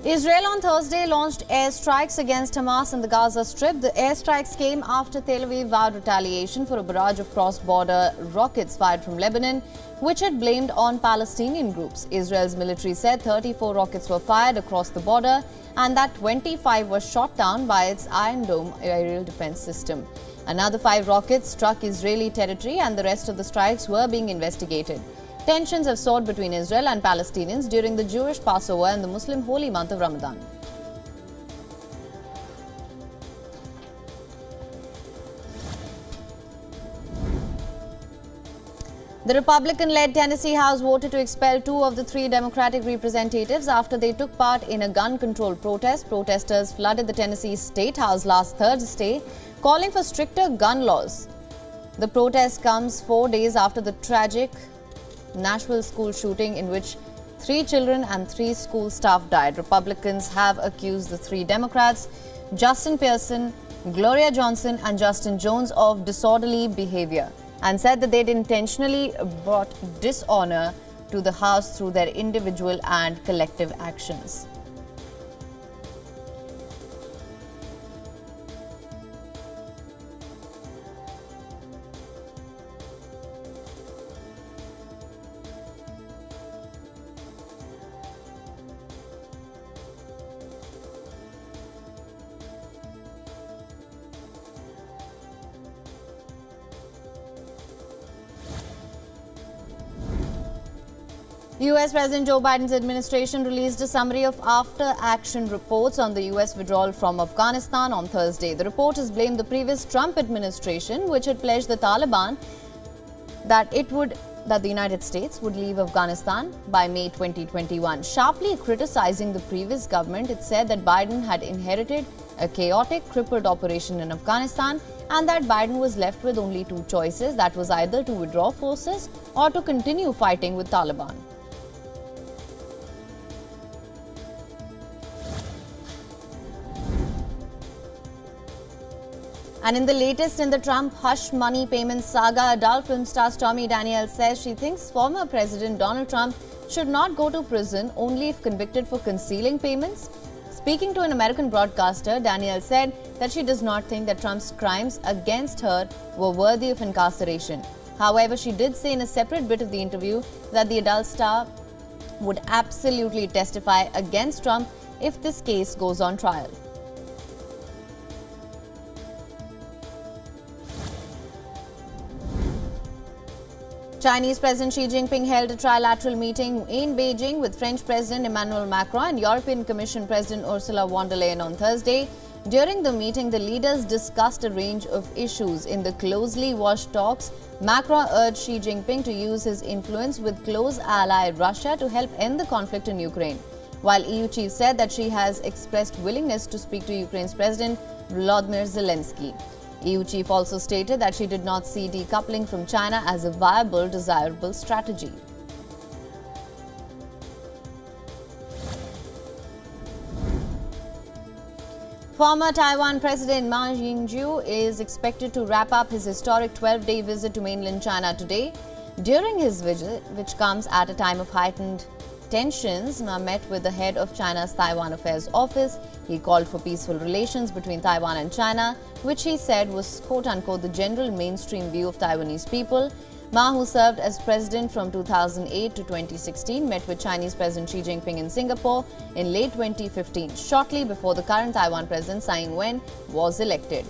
Israel on Thursday launched airstrikes against Hamas in the Gaza Strip. The airstrikes came after Tel Aviv vowed retaliation for a barrage of cross-border rockets fired from Lebanon, which it blamed on Palestinian groups. Israel's military said 34 rockets were fired across the border and that 25 were shot down by its Iron Dome aerial defense system. Another 5 rockets struck Israeli territory and the rest of the strikes were being investigated. Tensions have soared between Israel and Palestinians during the Jewish Passover and the Muslim holy month of Ramadan. The Republican-led Tennessee House voted to expel 2 of the 3 Democratic representatives after they took part in a gun control protest. Protesters flooded the Tennessee State House last Thursday, calling for stricter gun laws. The protest comes 4 days after the tragic Nashville school shooting in which 3 children and 3 school staff died. Republicans have accused the 3 Democrats, Justin Pearson, Gloria Johnson and Justin Jones, of disorderly behavior and said that they'd intentionally brought dishonor to the House through their individual and collective actions. US President Joe Biden's administration released a summary of after-action reports on the US withdrawal from Afghanistan on Thursday. The report has blamed the previous Trump administration, which had pledged the Taliban that the United States would leave Afghanistan by May 2021. Sharply criticizing the previous government, it said that Biden had inherited a chaotic, crippled operation in Afghanistan and that Biden was left with only 2 choices, that was either to withdraw forces or to continue fighting with Taliban. And in the latest in the Trump hush money payments saga, adult film star Stormy Daniels says she thinks former President Donald Trump should not go to prison only if convicted for concealing payments. Speaking to an American broadcaster, Daniels said that she does not think that Trump's crimes against her were worthy of incarceration. However, she did say in a separate bit of the interview that the adult star would absolutely testify against Trump if this case goes on trial. Chinese President Xi Jinping held a trilateral meeting in Beijing with French President Emmanuel Macron and European Commission President Ursula von der Leyen on Thursday. During the meeting, the leaders discussed a range of issues. In the closely watched talks, Macron urged Xi Jinping to use his influence with close ally Russia to help end the conflict in Ukraine, while EU chief said that she has expressed willingness to speak to Ukraine's President Volodymyr Zelensky. EU chief also stated that she did not see decoupling from China as a viable, desirable strategy. Former Taiwan President Ma Ying-jeou is expected to wrap up his historic 12-day visit to mainland China today. During his visit, which comes at a time of heightened tensions, Ma met with the head of China's Taiwan Affairs Office. He called for peaceful relations between Taiwan and China, which he said was quote-unquote the general mainstream view of Taiwanese people. Ma, who served as president from 2008 to 2016, met with Chinese President Xi Jinping in Singapore in late 2015, shortly before the current Taiwan President Tsai Ing-wen was elected.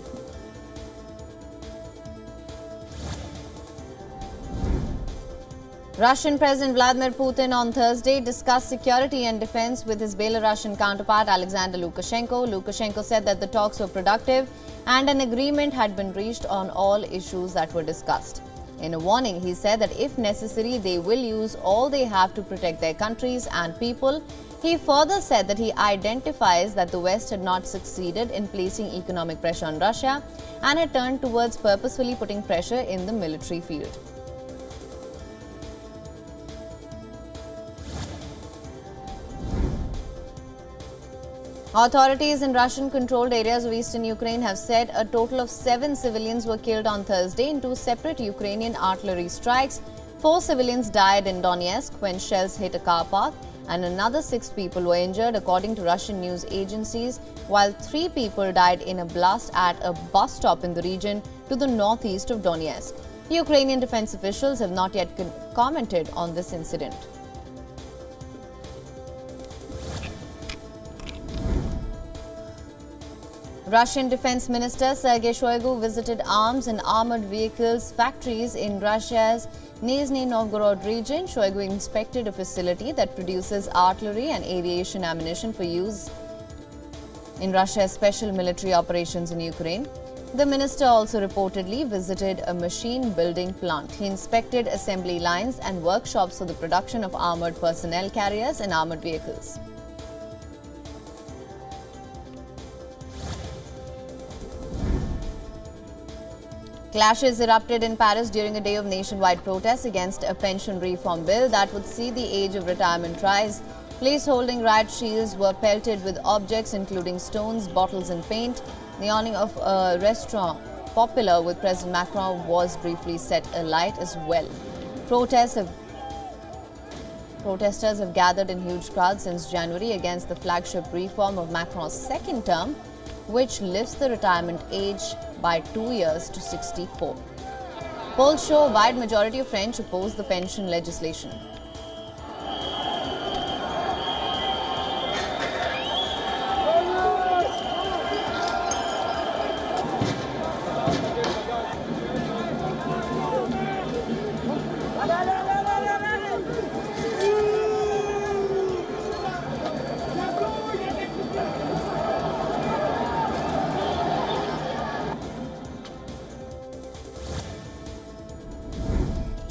Russian President Vladimir Putin on Thursday discussed security and defense with his Belarusian counterpart Alexander Lukashenko. Lukashenko said that the talks were productive and an agreement had been reached on all issues that were discussed. In a warning, he said that if necessary, they will use all they have to protect their countries and people. He further said that he identifies that the West had not succeeded in placing economic pressure on Russia and had turned towards purposefully putting pressure in the military field. Authorities in Russian-controlled areas of eastern Ukraine have said a total of 7 civilians were killed on Thursday in 2 separate Ukrainian artillery strikes. 4 civilians died in Donetsk when shells hit a car park, and another 6 people were injured, according to Russian news agencies, while 3 people died in a blast at a bus stop in the region to the northeast of Donetsk. Ukrainian defense officials have not yet commented on this incident. Russian Defense Minister Sergei Shoigu visited arms and armored vehicles factories in Russia's Nizhny Novgorod region. Shoigu inspected a facility that produces artillery and aviation ammunition for use in Russia's special military operations in Ukraine. The minister also reportedly visited a machine building plant. He inspected assembly lines and workshops for the production of armored personnel carriers and armored vehicles. Clashes erupted in Paris during a day of nationwide protests against a pension reform bill that would see the age of retirement rise. Place-holding riot shields were pelted with objects including stones, bottles and paint. The awning of a restaurant popular with President Macron was briefly set alight as well. Protesters have gathered in huge crowds since January against the flagship reform of Macron's second term, which lifts the retirement age by 2 years to 64. Polls show a wide majority of French oppose the pension legislation.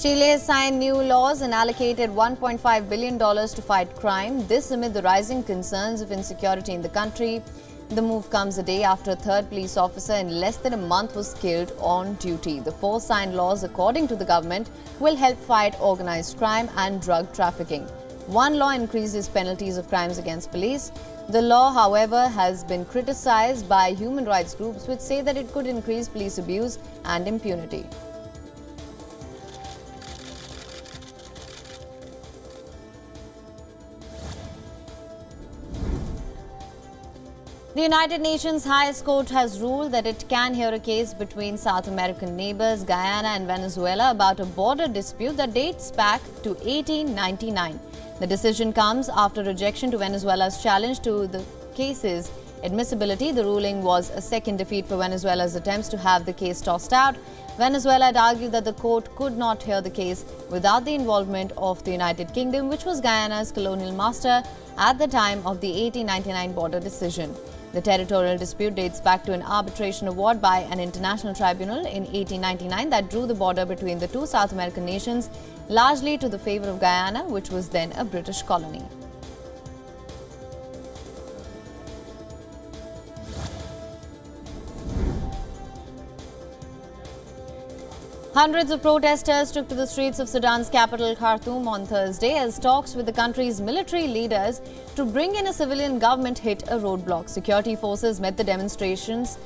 Chile has signed new laws and allocated $1.5 billion to fight crime. This amid the rising concerns of insecurity in the country. The move comes a day after a third police officer in less than a month was killed on duty. The 4 signed laws, according to the government, will help fight organized crime and drug trafficking. One law increases penalties of crimes against police. The law, however, has been criticized by human rights groups which say that it could increase police abuse and impunity. The United Nations highest court has ruled that it can hear a case between South American neighbors Guyana and Venezuela about a border dispute that dates back to 1899. The decision comes after rejection to Venezuela's challenge to the case's admissibility. The ruling was a second defeat for Venezuela's attempts to have the case tossed out. Venezuela had argued that the court could not hear the case without the involvement of the United Kingdom, which was Guyana's colonial master at the time of the 1899 border decision. The territorial dispute dates back to an arbitration award by an international tribunal in 1899 that drew the border between the 2 South American nations largely to the favor of Guyana, which was then a British colony. Hundreds of protesters took to the streets of Sudan's capital Khartoum on Thursday as talks with the country's military leaders to bring in a civilian government hit a roadblock. Security forces met the demonstrations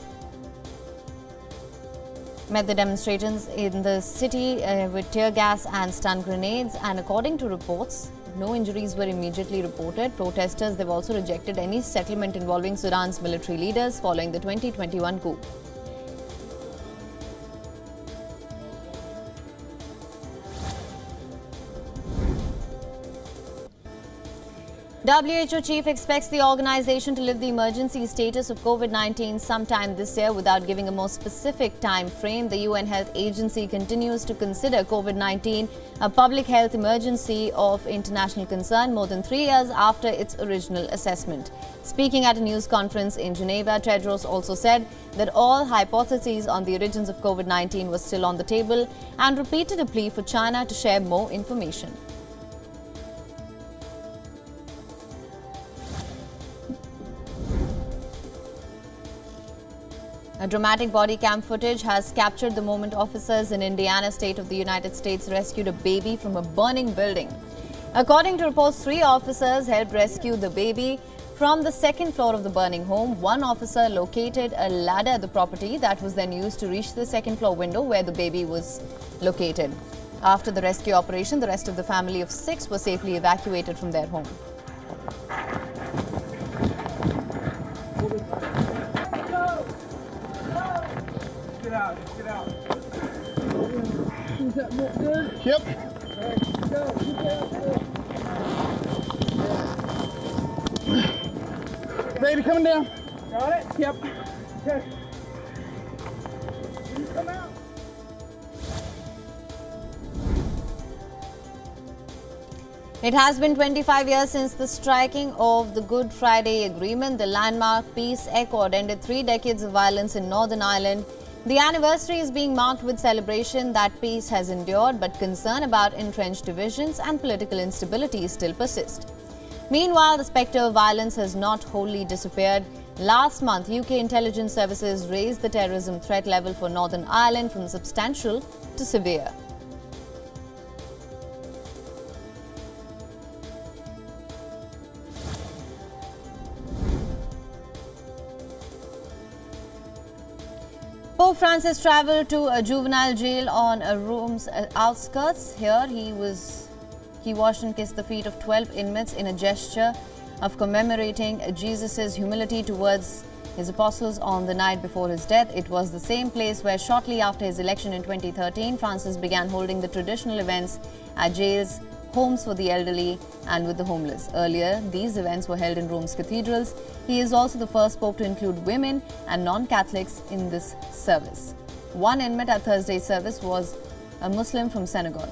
in the city with tear gas and stun grenades, and according to reports, no injuries were immediately reported. Protesters, they've also rejected any settlement involving Sudan's military leaders following the 2021 coup. WHO chief expects the organization to lift the emergency status of COVID-19 sometime this year without giving a more specific time frame. The UN Health Agency continues to consider COVID-19 a public health emergency of international concern more than 3 years after its original assessment. Speaking at a news conference in Geneva, Tedros also said that all hypotheses on the origins of COVID-19 were still on the table and repeated a plea for China to share more information. A dramatic body cam footage has captured the moment officers in Indiana state of the United States rescued a baby from a burning building. According to reports, 3 officers helped rescue the baby from the 2nd floor of the burning home. One officer located a ladder at the property that was then used to reach the 2nd floor window where the baby was located. After the rescue operation, the rest of the family of 6 were safely evacuated from their home. out. Just get out. Is that look good? Yep. Alright, go. Keep it up. Baby coming down. Got it? Yep. Okay. Please come out. It has been 25 years since the striking of the Good Friday Agreement. The landmark peace accord ended 3 decades of violence in Northern Ireland. The anniversary is being marked with celebration that peace has endured, but concern about entrenched divisions and political instability still persist. Meanwhile, the spectre of violence has not wholly disappeared. Last month, UK intelligence services raised the terrorism threat level for Northern Ireland from substantial to severe. Pope Francis travelled to a juvenile jail on Rome's outskirts. Here, he washed and kissed the feet of 12 inmates in a gesture of commemorating Jesus' humility towards his apostles on the night before his death. It was the same place where shortly after his election in 2013, Francis began holding the traditional events at jails, homes for the elderly and with the homeless. Earlier, these events were held in Rome's cathedrals. He is also the first pope to include women and non-Catholics in this service. One inmate at Thursday's service was a Muslim from Senegal.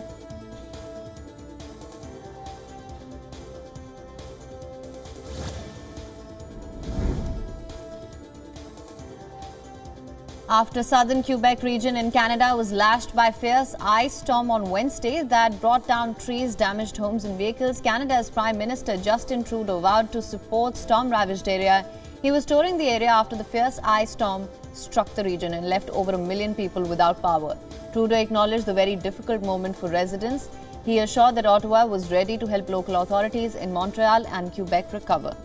After southern Quebec region in Canada was lashed by fierce ice storm on Wednesday that brought down trees, damaged homes and vehicles, Canada's Prime Minister Justin Trudeau vowed to support storm-ravaged area. He was touring the area after the fierce ice storm struck the region and left over 1 million people without power. Trudeau acknowledged the very difficult moment for residents. He assured that Ottawa was ready to help local authorities in Montreal and Quebec recover.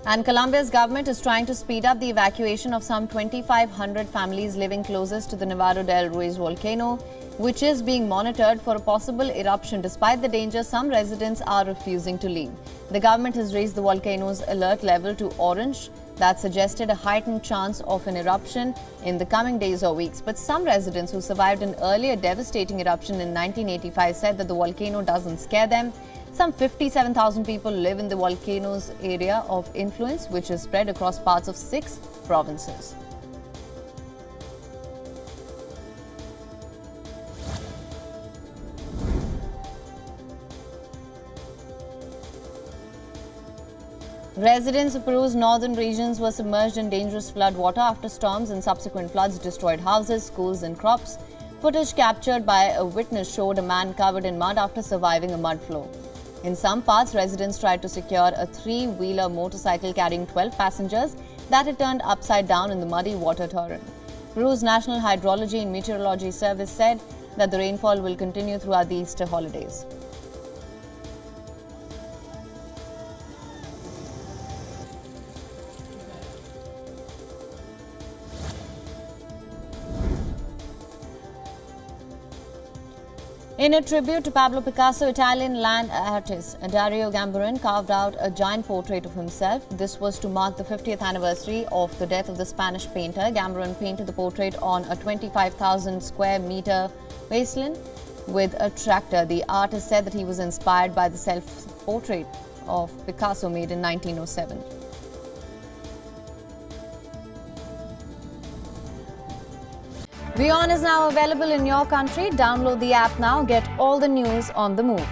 And Colombia's government is trying to speed up the evacuation of some 2,500 families living closest to the Nevado del Ruiz volcano, which is being monitored for a possible eruption. Despite the danger, some residents are refusing to leave. The government has raised the volcano's alert level to orange. That suggested a heightened chance of an eruption in the coming days or weeks. But some residents who survived an earlier devastating eruption in 1985 said that the volcano doesn't scare them. Some 57,000 people live in the volcano's area of influence, which is spread across parts of 6 provinces. Residents of Peru's northern regions were submerged in dangerous flood water after storms and subsequent floods destroyed houses, schools and crops. Footage captured by a witness showed a man covered in mud after surviving a mud flow. In some parts, residents tried to secure a 3-wheeler motorcycle carrying 12 passengers that had turned upside down in the muddy water torrent. Peru's National Hydrology and Meteorology Service said that the rainfall will continue throughout the Easter holidays. In a tribute to Pablo Picasso, Italian land artist Dario Gamberin carved out a giant portrait of himself. This was to mark the 50th anniversary of the death of the Spanish painter. Gamberin painted the portrait on a 25,000 square meter wasteland with a tractor. The artist said that he was inspired by the self-portrait of Picasso made in 1907. WION is now available in your country. Download the app now. Get all the news on the move.